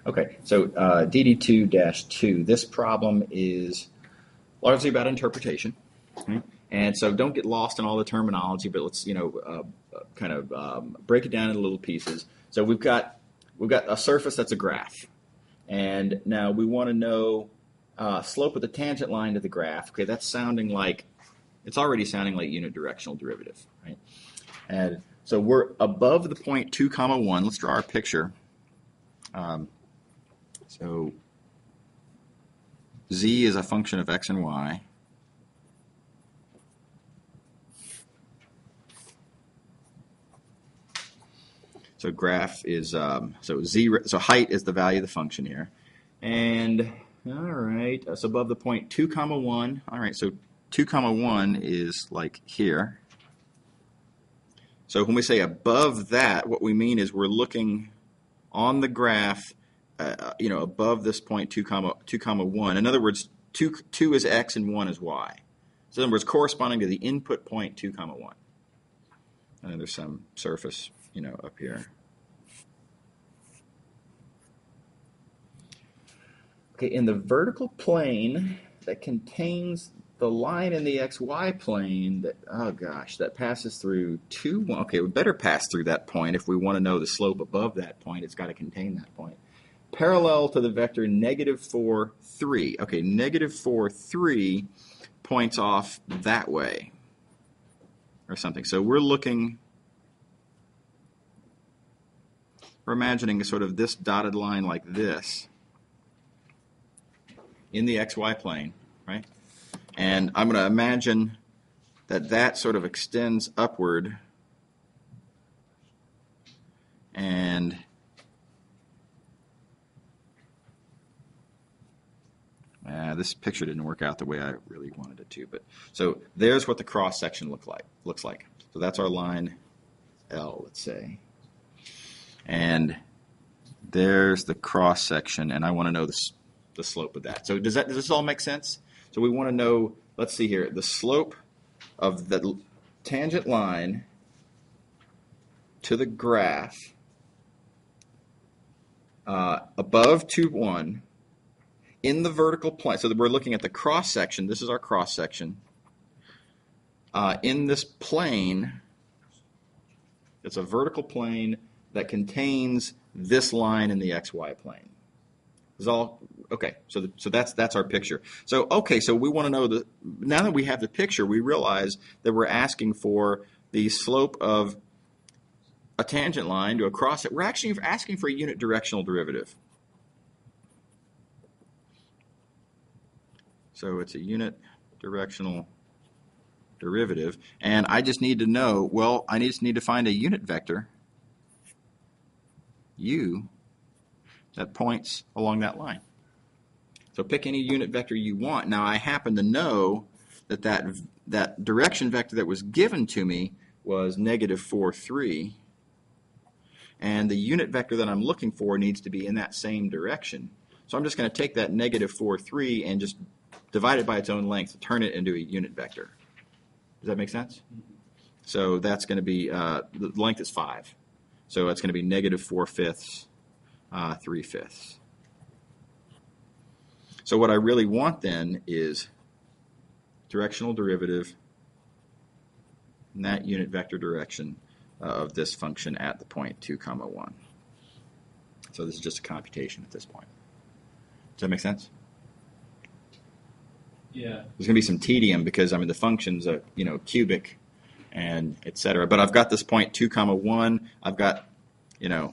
Okay, so DD2-2. This problem is largely about interpretation, right? And so don't get lost in all the terminology, but let's kind of break it down into little pieces. So we've got a surface that's a graph, and now we want to know slope of the tangent line to the graph. Okay, that's it's already sounding like unit directional derivative, right? And so we're above the point 2, 1. Let's draw our picture. So z is a function of x and y. So graph is so height is the value of the function here, and all right, that's above the point 2, 1. All right, so 2, 1 is like here. So when we say above that, what we mean is we're looking on the graph, above this point 2, 1. In other words, 2 is x and 1 is y. So in other words, corresponding to the input point 2, 1. And then there's some surface, up here. Okay, in the vertical plane that contains the line in the xy plane that passes through 2, 1. Okay, we better pass through that point if we want to know the slope above that point. It's got to contain that point. Parallel to the vector -4, 3. Okay, -4, 3 points off that way or something. So we're imagining sort of this dotted line like this in the xy plane, right? And I'm going to imagine that sort of extends upward, and this picture didn't work out the way I really wanted it to. But so there's what the cross section looks like. So that's our line L, let's say, and there's the cross section, and I want to know the slope of that. So does this all make sense? So we want to know, let's see here, the slope of the tangent line to the graph above 2, 1 in the vertical plane. So we're looking at the cross section. This is our cross section. In this plane, it's a vertical plane that contains this line in the xy plane. Is all okay? So that's our picture. So we want to know now that we have the picture, we realize that we're asking for the slope of a tangent line to a cross it. We're actually asking for a unit directional derivative. So it's a unit directional derivative, and I just need to know. Well, I just need to find a unit vector u that points along that line. So pick any unit vector you want. Now I happen to know that direction vector that was given to me was -4, 3, and the unit vector that I'm looking for needs to be in that same direction. So I'm just going to take that -4, 3 and just divide it by its own length to turn it into a unit vector. Does that make sense? So that's going to be, the length is 5. So that's going to be -4/5, 3/5. So what I really want then is directional derivative in that unit vector direction of this function at the point 2, 1. So this is just a computation at this point. Does that make sense? Yeah. There's going to be some tedium because the function's cubic and etc. But I've got this point 2, 1. I've got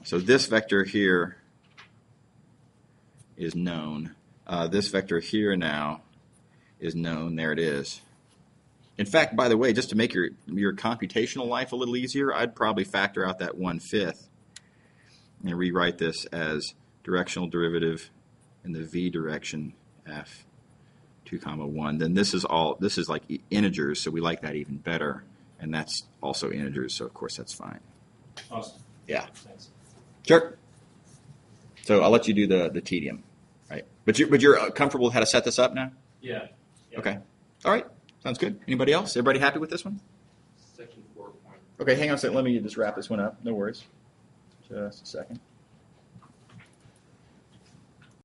so this vector here is known. This vector here now is known. There it is. In fact, by the way, just to make your computational life a little easier, I'd probably factor out that 1/5 and rewrite this as directional derivative in the v direction f 2, 1. Then this is like integers, so we like that even better, and that's also integers, so of course that's fine. Awesome. Yeah. Thanks. Sure. So I'll let you do the tedium, right? But you're comfortable with how to set this up now? Yeah. Okay. All right. Sounds good. Anybody else? Everybody happy with this one? Section 4. Okay, hang on a second. Let me just wrap this one up. No worries. Just a second.